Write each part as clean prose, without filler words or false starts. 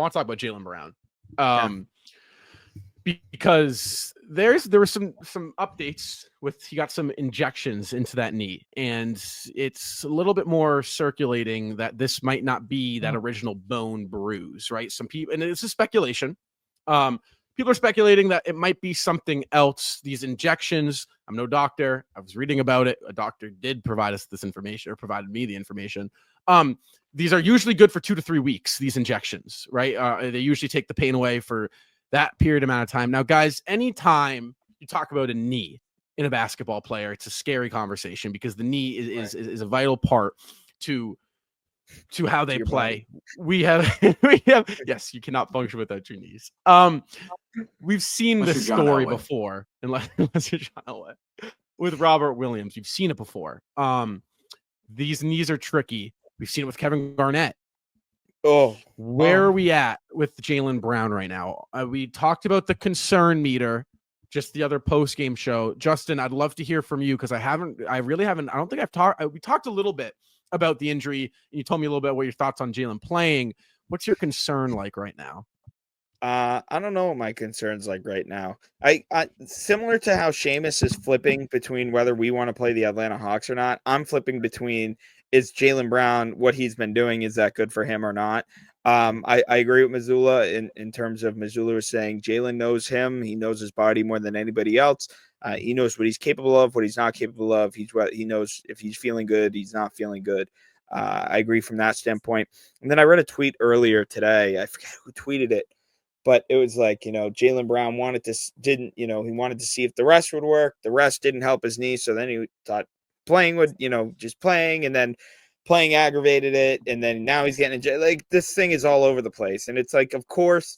want to talk about Jaylen Brown. Yeah. Because there were some updates with, he got some injections into that knee, and it's a little bit more circulating that this might not be that original bone bruise, right? Some people, and it's a speculation. People are speculating that it might be something else. These injections, I'm no doctor. I was reading about it. A doctor did provide us this information, or provided me the information. These are usually good for 2 to 3 weeks, these injections, right? They usually take the pain away for that period amount of time. Now, guys, anytime you talk about a knee in a basketball player, it's a scary conversation, because the knee is a vital part to how they play. We have yes, you cannot function without your knees. We've seen this story before, unless you're John Elway, with Robert Williams. You've seen it before. These knees are tricky. We've seen it with Kevin Garnett. Where are we at with Jaylen Brown right now? We talked about the concern meter just the other post-game show. Justin, I'd love to hear from you, because I don't think I've talked. We talked a little bit about the injury, and you told me a little bit what your thoughts on Jaylen playing. What's your concern like right now? I don't know what my concern's like right now. I similar to how Seamus is flipping between whether we want to play the Atlanta Hawks or not, I'm flipping between, is Jaylen Brown, what he's been doing, is that good for him or not? I agree with Missoula in terms of Missoula was saying Jaylen knows him. He knows his body more than anybody else. He knows what he's capable of, what he's not capable of. He knows if he's feeling good, he's not feeling good. I agree from that standpoint. And then I read a tweet earlier today. I forget who tweeted it, but it was like, Jaylen Brown he wanted to see if the rest would work. The rest didn't help his knee. So then he thought playing would, just playing, and then playing aggravated it. And then now he's getting like, this thing is all over the place. And it's like, of course,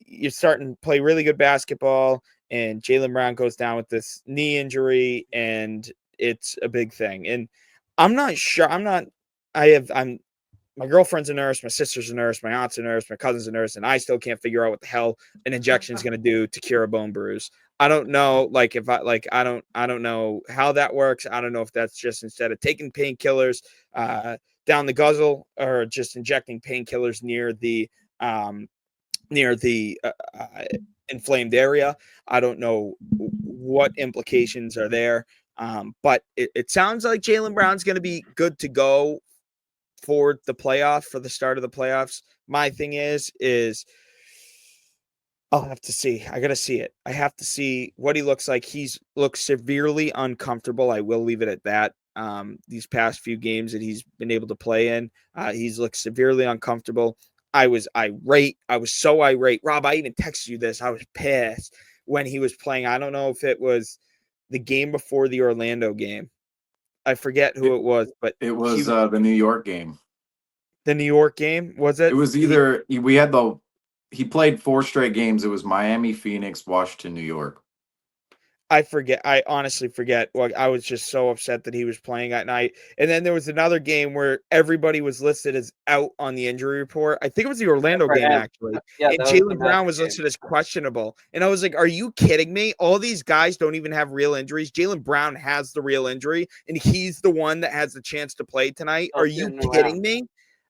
you're starting to play really good basketball, and Jaylen Brown goes down with this knee injury, and it's a big thing. And I'm not sure. My girlfriend's a nurse, my sister's a nurse, my aunt's a nurse, my cousin's a nurse, and I still can't figure out what the hell an injection is going to do to cure a bone bruise. I don't know, I don't know how that works. I don't know if that's just instead of taking painkillers down the guzzle, or just injecting painkillers near the inflamed area. I don't know what implications are there, but it sounds like Jaylen Brown's going to be good to go for the start of the playoffs. My thing is I'll have to see. I got to see it. I have to see what he looks like. He's looked severely uncomfortable. I will leave it at that. These past few games that he's been able to play in, he's looked severely uncomfortable. I was irate. I was so irate. Rob, I even texted you this. I was pissed when he was playing. I don't know if it was the game before the Orlando game. I forget who it was, but it was the New York game. The New York game, was it? It was either he played 4 straight games. It was Miami, Phoenix, Washington, New York. I forget. I honestly forget. Like, I was just so upset that he was playing at night. And then there was another game where everybody was listed as out on the injury report. I think it was the Orlando game, actually. Yeah, and Jaylen Brown was listed as questionable. And I was like, are you kidding me? All these guys don't even have real injuries. Jaylen Brown has the real injury, and he's the one that has the chance to play tonight. Are you kidding me?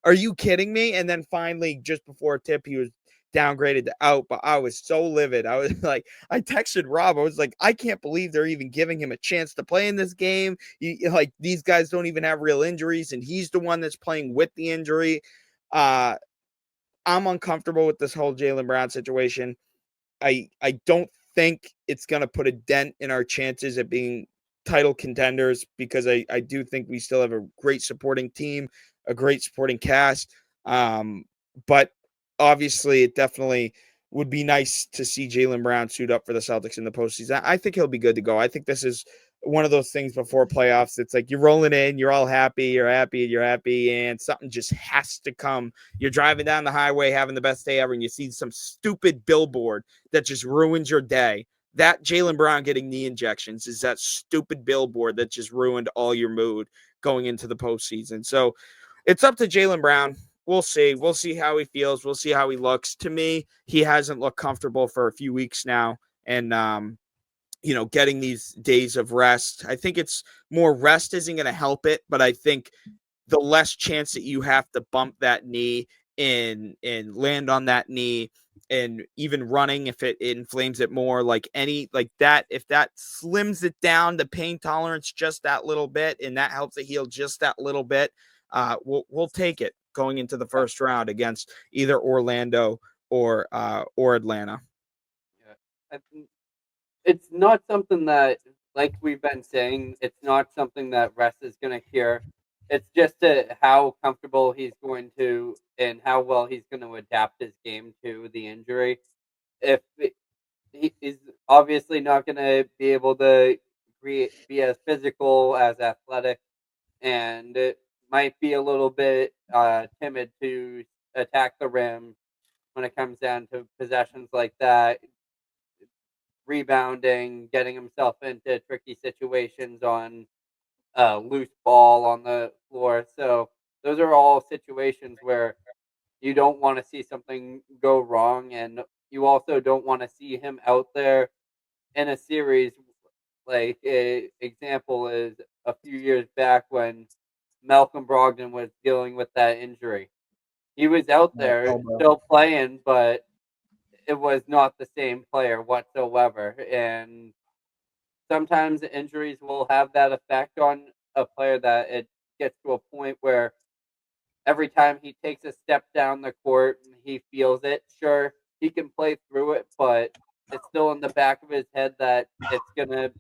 Are you kidding me? And then finally, just before tip, he was downgraded to out, but I was so livid. I was like, I texted Rob. I was like, I can't believe they're even giving him a chance to play in this game. These guys don't even have real injuries, and he's the one that's playing with the injury. I'm uncomfortable with this whole Jaylen Brown situation. I don't think it's going to put a dent in our chances at being title contenders, because I do think we still have a great supporting team, a great supporting cast. But obviously, it definitely would be nice to see Jaylen Brown suit up for the Celtics in the postseason. I think he'll be good to go. I think this is one of those things before playoffs. It's like you're rolling in, you're all happy, you're happy, and something just has to come. You're driving down the highway, having the best day ever, and you see some stupid billboard that just ruins your day. That Jaylen Brown getting knee injections is that stupid billboard that just ruined all your mood going into the postseason. So it's up to Jaylen Brown. We'll see. We'll see how he feels. We'll see how he looks. To me, he hasn't looked comfortable for a few weeks now. And, getting these days of rest, I think it's more rest isn't going to help it. But I think the less chance that you have to bump that knee and land on that knee, and even running if it inflames it more, like that, if that slims it down, the pain tolerance just that little bit, and that helps it heal just that little bit, we'll take it going into the first round against either Orlando or Atlanta. Yeah. It's not something that, like we've been saying, it's not something that rest is going to cure. It's just how comfortable he's going to and how well he's going to adapt his game to the injury. If he's obviously not going to be able to be as physical, as athletic, and it might be a little bit timid to attack the rim when it comes down to possessions like that, rebounding, getting himself into tricky situations on loose ball on the floor. So those are all situations where you don't want to see something go wrong, and you also don't want to see him out there in a series. Like a example is a few years back when Malcolm Brogdon was dealing with that injury. He was out there Elbow. still playing, but it was not the same player whatsoever. And sometimes injuries will have that effect on a player, that it gets to a point where every time he takes a step down the court, he feels it. Sure, he can play through it, but it's still in the back of his head that it's going to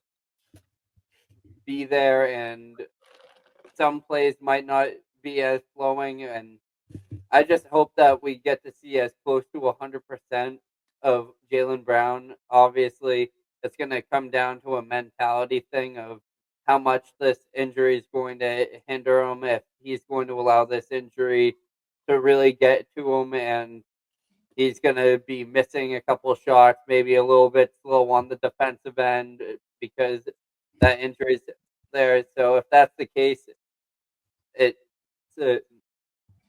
be there, and some plays might not be as flowing. And I just hope that we get to see as close to 100% of Jaylen Brown. Obviously, it's going to come down to a mentality thing of how much this injury is going to hinder him, if he's going to allow this injury to really get to him, and he's going to be missing a couple shots, maybe a little bit slow on the defensive end because that injury's there. So if that's the case, it's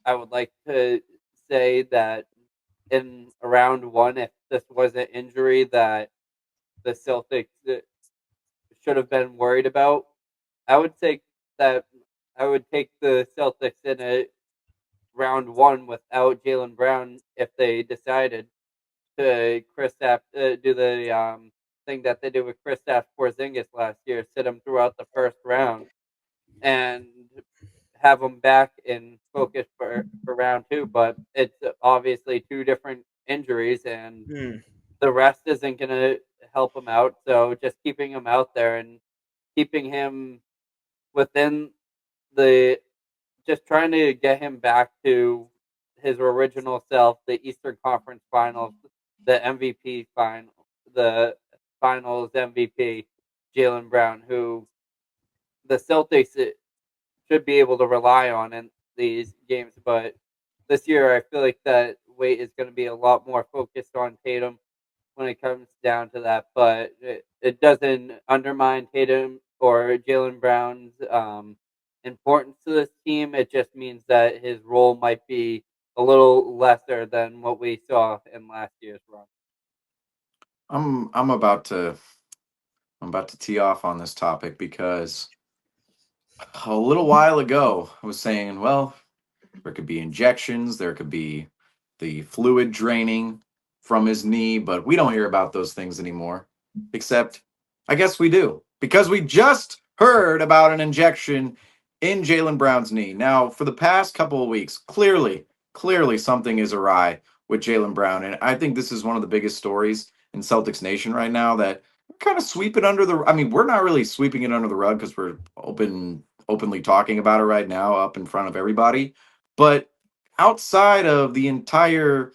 I would like to say that in round one, if this was an injury that the Celtics should have been worried about, I would say that I would take the Celtics in a round one without Jaylen Brown if they decided to do the thing that they did with Kristaps Porzingis last year, sit him throughout the first round and have him back in focus for round two. But it's obviously two different injuries, and the rest isn't going to help him out. So just keeping him out there and keeping him within the, just trying to get him back to his original self, the Eastern Conference Finals, the MVP final, the Finals MVP, Jaylen Brown, who the Celtics should be able to rely on in these games. But this year, I feel like that weight is going to be a lot more focused on Tatum when it comes down to that. But it doesn't undermine Tatum or Jaylen Brown's importance to this team. It just means that his role might be a little lesser than what we saw in last year's run. I'm about to tee off on this topic because a little while ago I was saying, well, there could be injections, there could be the fluid draining from his knee, but we don't hear about those things anymore. Except, I guess we do, because we just heard about an injection in Jaylen Brown's knee. Now, for the past couple of weeks, clearly something is awry with Jaylen Brown, and I think this is one of the biggest stories in Celtics Nation right now that we're kind of sweeping under the. I mean, we're not really sweeping it under the rug because we're openly talking about it right now up in front of everybody. But outside of the entire,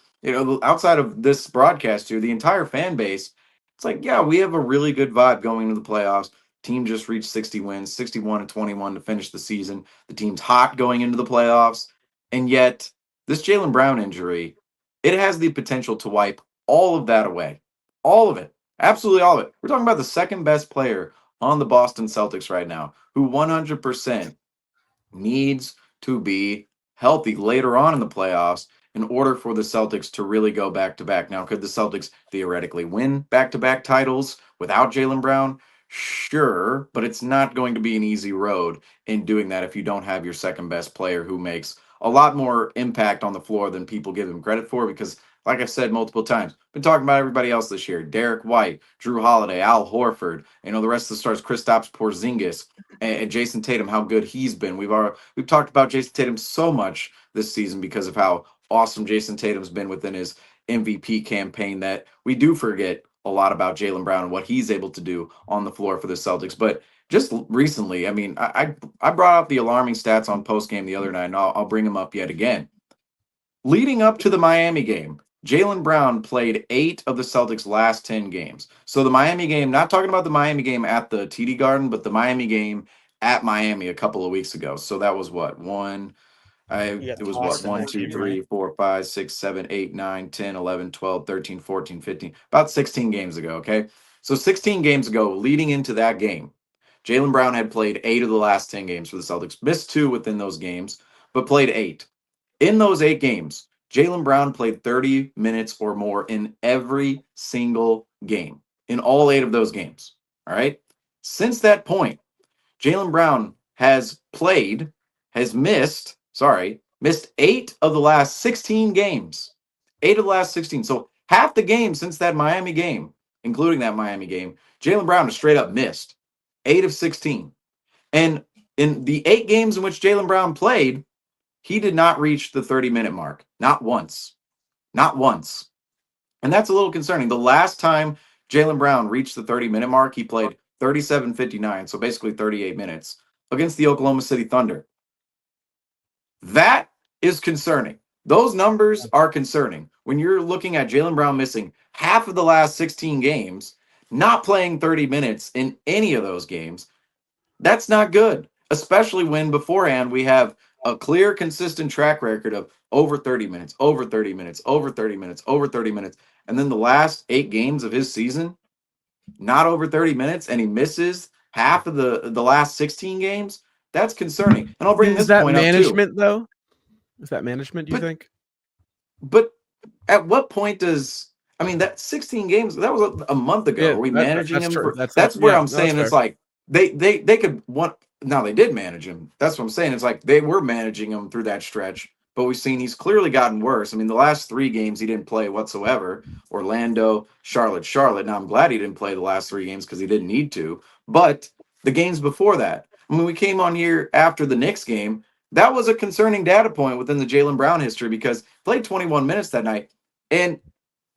outside of this broadcast here, the entire fan base, it's like, yeah, we have a really good vibe going into the playoffs. Team just reached 60 wins, 61-21 to finish the season. The team's hot going into the playoffs. And yet, this Jaylen Brown injury, it has the potential to wipe all of that away. All of it. Absolutely all of it. We're talking about the second best player on the Boston Celtics right now, who 100% needs to be healthy later on in the playoffs in order for the Celtics to really go back to back. Now, could the Celtics theoretically win back to back titles without Jaylen Brown? Sure, but it's not going to be an easy road in doing that if you don't have your second best player who makes a lot more impact on the floor than people give him credit for because, like I've said multiple times, been talking about everybody else this year. Derek White, Drew Holiday, Al Horford, the rest of the stars, Kristaps Porzingis, and Jason Tatum, how good he's been. We've talked about Jason Tatum so much this season because of how awesome Jason Tatum's been within his MVP campaign that we do forget a lot about Jaylen Brown and what he's able to do on the floor for the Celtics. But just recently, I brought up the alarming stats on Postgame the other night, and I'll bring them up yet again. Leading up to the Miami game, Jaylen Brown played 8 of the Celtics' last 10 games. So the Miami game, not talking about the Miami game at the TD Garden, but the Miami game at Miami a couple of weeks ago. So that was what? It was what? 1, 2, 3, 4, 5, 6, 7, 8, 9, 10, 11, 12, 13, 14, 15, about 16 games ago. Okay. So 16 games ago, leading into that game, Jaylen Brown had played 8 of the last 10 games for the Celtics, missed 2 within those games, but played 8. In those 8 games, Jaylen Brown played 30 minutes or more in every single game, in all 8 of those games. All right. Since that point, Jaylen Brown has missed 8 of the last 16 games. 8 of the last 16. So half the games since that Miami game, including that Miami game, Jaylen Brown has straight up missed 8 of 16. And in the 8 games in which Jaylen Brown played, he did not reach the 30-minute mark. Not once. Not once. And that's a little concerning. The last time Jaylen Brown reached the 30-minute mark, he played 37:59, so basically 38 minutes, against the Oklahoma City Thunder. That is concerning. Those numbers are concerning. When you're looking at Jaylen Brown missing half of the last 16 games, not playing 30 minutes in any of those games, that's not good, especially when beforehand we have a clear, consistent track record of over 30 minutes, over 30 minutes, over 30 minutes, over 30 minutes. And then the last 8 games of his season, not over 30 minutes, and he misses half of the last 16 games. That's concerning. And I'll bring this point up too. Is that management, though? Is that management, do you think? But at what point does... that 16 games, that was a month ago. Yeah, Are we managing him? That's where I'm saying it's like they could want... Now, they did manage him. That's what I'm saying. It's like they were managing him through that stretch, but we've seen he's clearly gotten worse. The last 3 games he didn't play whatsoever. Orlando, Charlotte. Now, I'm glad he didn't play the last 3 games because he didn't need to. But the games before that, we came on here after the Knicks game. That was a concerning data point within the Jaylen Brown history because he played 21 minutes that night. And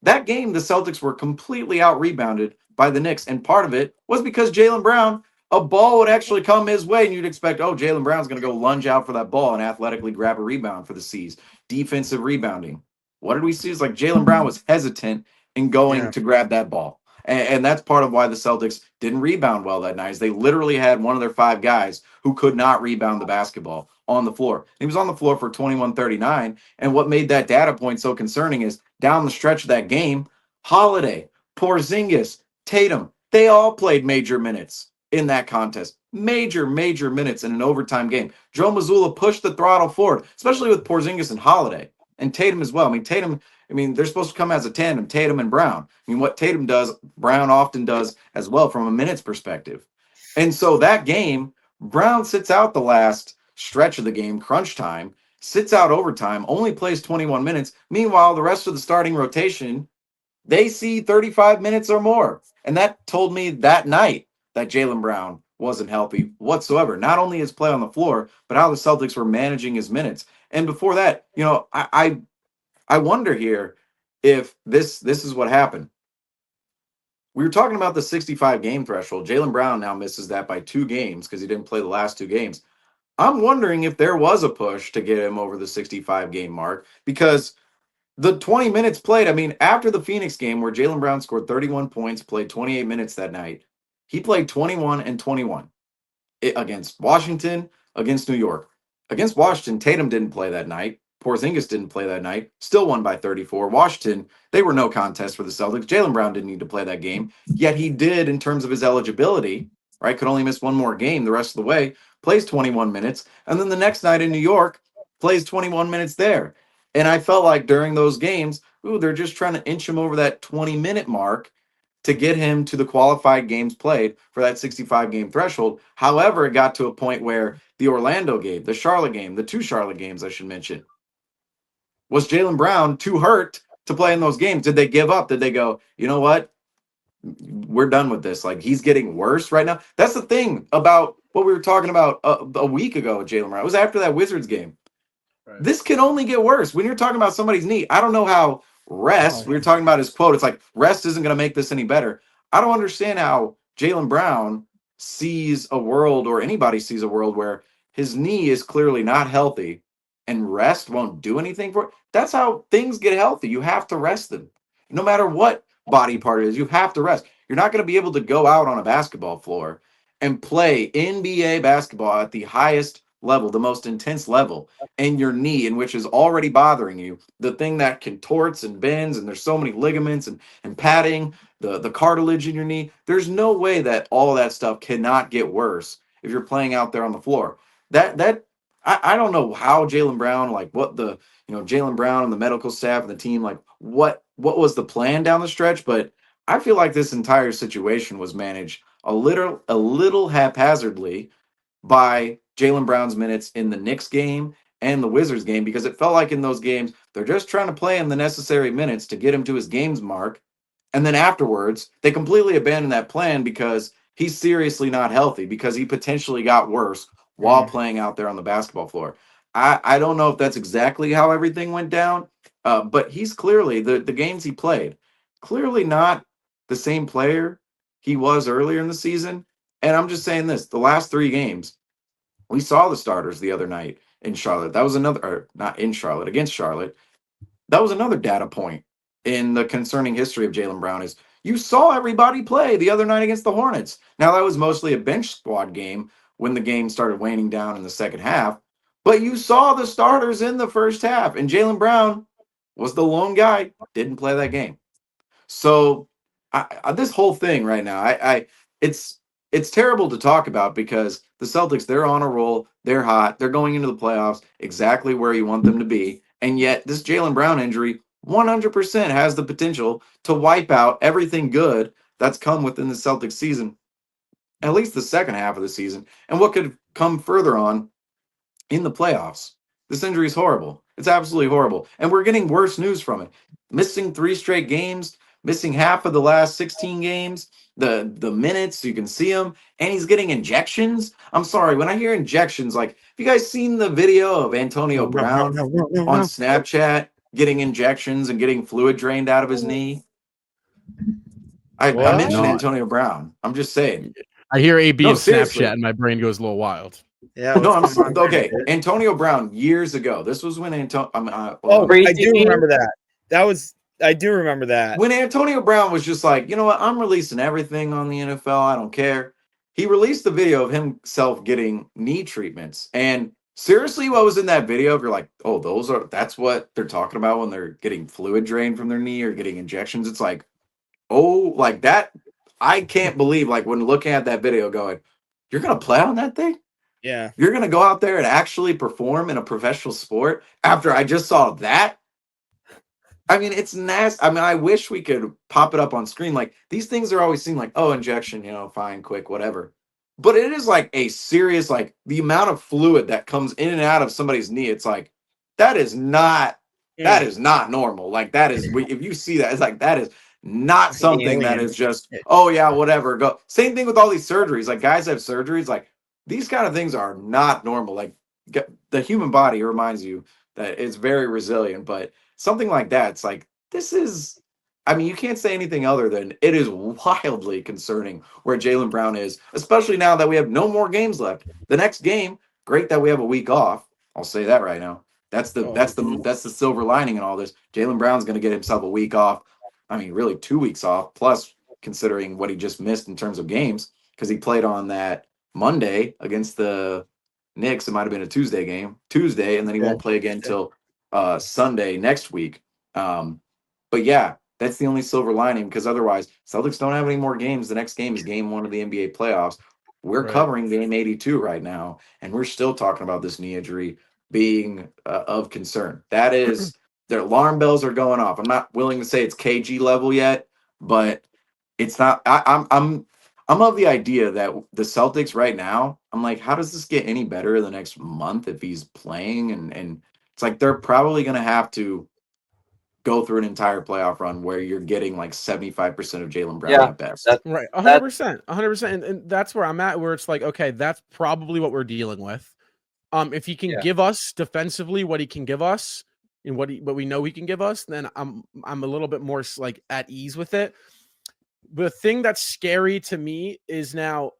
that game, the Celtics were completely out-rebounded by the Knicks. And part of it was because Jaylen Brown, a ball would actually come his way, and you'd expect, Jaylen Brown's going to go lunge out for that ball and athletically grab a rebound for the C's. Defensive rebounding. What did we see? It's like Jaylen Brown was hesitant in going to grab that ball. And that's part of why the Celtics didn't rebound well that night. Is they literally had one of their 5 guys who could not rebound the basketball on the floor. He was on the floor for 21-39. And what made that data point so concerning is down the stretch of that game, Holiday, Porzingis, Tatum, they all played major minutes in that contest. Major minutes in an overtime game. Joe Mazzulla pushed the throttle forward, especially with Porzingis and Holiday. And Tatum as well. Tatum, they're supposed to come as a tandem, Tatum and Brown. What Tatum does, Brown often does as well from a minutes perspective. And so that game, Brown sits out the last stretch of the game, crunch time, sits out overtime, only plays 21 minutes. Meanwhile, the rest of the starting rotation, they see 35 minutes or more. And that told me that night that Jaylen Brown wasn't healthy whatsoever. Not only his play on the floor, but how the Celtics were managing his minutes. And before that, I wonder here if this is what happened. We were talking about the 65 game threshold. Jaylen Brown now misses that by 2 games because he didn't play the last 2 games. I'm wondering if there was a push to get him over the 65 game mark because the 20 minutes played, after the Phoenix game where Jaylen Brown scored 31 points, played 28 minutes that night, he played 21 and 21 against Washington, against New York. Against Washington, Tatum didn't play that night. Porzingis didn't play that night. Still won by 34. Washington, they were no contest for the Celtics. Jaylen Brown didn't need to play that game. Yet he did in terms of his eligibility, right? Could only miss 1 more game the rest of the way. Plays 21 minutes. And then the next night in New York, plays 21 minutes there. And I felt like during those games, they're just trying to inch him over that 20-minute mark to get him to the qualified games played for that 65 game threshold. However, it got to a point where the Orlando game, the Charlotte game, the 2 Charlotte games, I should mention, was Jaylen Brown too hurt to play in those games? Did they give up? Did they go, you know what? We're done with this. Like, he's getting worse right now. That's the thing about what we were talking about a week ago with Jaylen Brown. It was after that Wizards game. Right. This can only get worse. When you're talking about somebody's knee, I don't know how rest, we were talking about his quote, it's like rest isn't going to make this any better. I don't understand how Jaylen Brown sees a world, or anybody sees a world, where his knee is clearly not healthy and rest won't do anything for it. That's how things get healthy. You have to rest them. No matter what body part it is, you have to rest. You're not going to be able to go out on a basketball floor and play NBA basketball at the highest level, the most intense level, and your knee, in which is already bothering you, the thing that contorts and bends, and there's so many ligaments and padding, the cartilage in your knee. There's no way that all that stuff cannot get worse if you're playing out there on the floor. I don't know how Jaylen Brown, like what the, Jaylen Brown and the medical staff and the team, like what was the plan down the stretch, but I feel like this entire situation was managed a little haphazardly by Jaylen Brown's minutes in the Knicks game and the Wizards game, because it felt like in those games they're just trying to play him the necessary minutes to get him to his games mark, and then afterwards they completely abandoned that plan because he's seriously not healthy, because he potentially got worse while playing out there on the basketball floor. I don't know if that's exactly how everything went down, but he's clearly, the games he played, clearly not the same player he was earlier in the season. And I'm just saying this, the last 3 games, we saw the starters the other night in Charlotte. That was another, or not in Charlotte, against Charlotte. That was another data point in the concerning history of Jaylen Brown, is you saw everybody play the other night against the Hornets. Now, that was mostly a bench squad game when the game started waning down in the second half, but you saw the starters in the first half, and Jaylen Brown was the lone guy, didn't play that game. So this whole thing right now, it's terrible to talk about, because the Celtics, they're on a roll, they're hot, they're going into the playoffs exactly where you want them to be, and yet this Jaylen Brown injury 100% has the potential to wipe out everything good that's come within the Celtics season, at least the second half of the season, and what could come further on in the playoffs. This injury is horrible. It's absolutely horrible. And we're getting worse news from it. Missing 3 straight games, missing half of the last 16 games, the minutes, you can see him, and he's getting injections. I'm sorry, when I hear injections, like, have you guys seen the video of Antonio Brown on Snapchat getting injections and getting fluid drained out of his knee? I mentioned Antonio Brown. I'm just saying. I hear AB on Snapchat and my brain goes a little wild. Yeah. No, I'm okay. Antonio Brown years ago. This was when I do remember that. I do remember that. When Antonio Brown was just like, you know what, I'm releasing everything on the NFL. I don't care. He released the video of himself getting knee treatments. And seriously, what was in that video? If you're like, oh, that's what they're talking about when they're getting fluid drained from their knee or getting injections. It's like, oh, like that. I can't believe, like, when looking at that video going, you're going to play on that thing? Yeah. You're going to go out there and actually perform in a professional sport after I just saw that? I mean, it's nasty. I mean, I wish we could pop it up on screen. Like, these things are always seen like, oh, injection, fine, quick, whatever. But it is like a serious, like, the amount of fluid that comes in and out of somebody's knee. It's like, that is not normal. Like, that is, if you see that, it's like, that is not something that is just, oh yeah, whatever, go. Same thing with all these surgeries. Like, guys have surgeries. Like, these kind of things are not normal. Like, the human body reminds you that it's very resilient, but something like that, it's like, this is, I mean, you can't say anything other than it is wildly concerning where Jaylen Brown is, especially now that we have no more games left. The next game, great that we have a week off. I'll say that right now. That's the silver lining in all this. Jaylen Brown's going to get himself a week off. I mean, really 2 weeks off, plus considering what he just missed in terms of games, because he played on that Monday against the Knicks. It might have been a Tuesday game, and then he won't play again till Sunday next week. But yeah, that's the only silver lining, because otherwise Celtics don't have any more games. The next game is game 1 of the NBA playoffs. We're covering game 82 right now, and we're still talking about this knee injury being of concern. That is, their alarm bells are going off. I'm not willing to say it's KG level yet, but it's not. I'm of the idea that the Celtics right now, I'm like, how does this get any better the next month if he's playing? And it's like they're probably going to have to go through an entire playoff run where you're getting like 75% of Jaylen Brown at best. Right, 100%, 100%, and that's where I'm at. Where it's like, okay, that's probably what we're dealing with. If he can give us defensively what he can give us and what we know he can give us, then I'm a little bit more like at ease with it. The thing that's scary to me is now,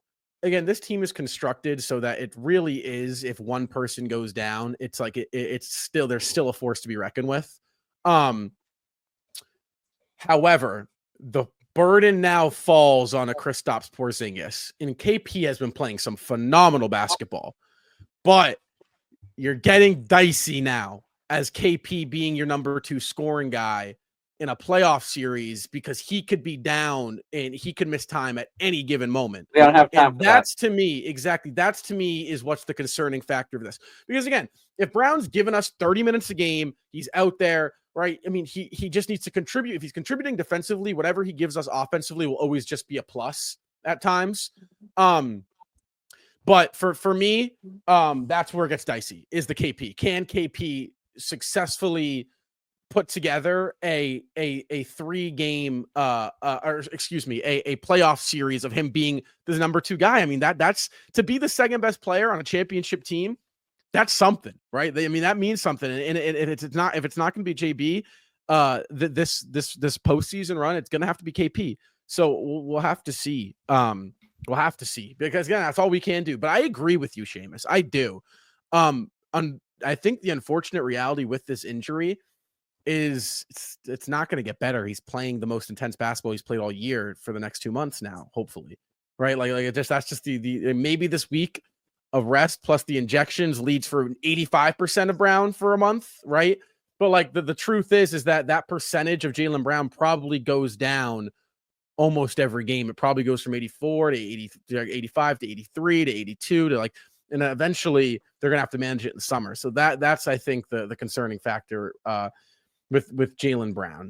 again, this team is constructed so that it really is, if one person goes down, it's like it's still, there's still a force to be reckoned with. However, the burden now falls on a Kristaps Porzingis, and KP has been playing some phenomenal basketball, but you're getting dicey now as KP being your number 2 scoring guy in a playoff series, because he could be down and he could miss time at any given moment. We don't have time and for that's that. To me, exactly. That's to me is what's the concerning factor of this. Because again, if Brown's given us 30 minutes a game, he's out there, right? I mean, he just needs to contribute. If he's contributing defensively, whatever he gives us offensively will always just be a plus at times. But for me, that's where it gets dicey, is the KP. Can KP successfully put together a 3-game or excuse me, a playoff series of him being the number 2 guy? I mean, that's to be the second best player on a championship team. That's something, right? I mean, that means something. And it's not, if it's not going to be JB, this postseason run, it's going to have to be KP. So we'll have to see. We'll have to see, because again, that's all we can do. But I agree with you, Seamus. I do. I think the unfortunate reality with this injury is it's not going to get better. He's playing the most intense basketball he's played all year for the next 2 months now, hopefully, right? Like that's just the maybe this week of rest plus the injections leads for 85% of Brown for a month, right? But like the truth is that percentage of Jaylen Brown probably goes down almost every game. It probably goes from 84 to 80, 85 to 83 to 82 to like, and eventually they're gonna have to manage it in the summer. So that's I think the concerning factor with Jaylen Brown.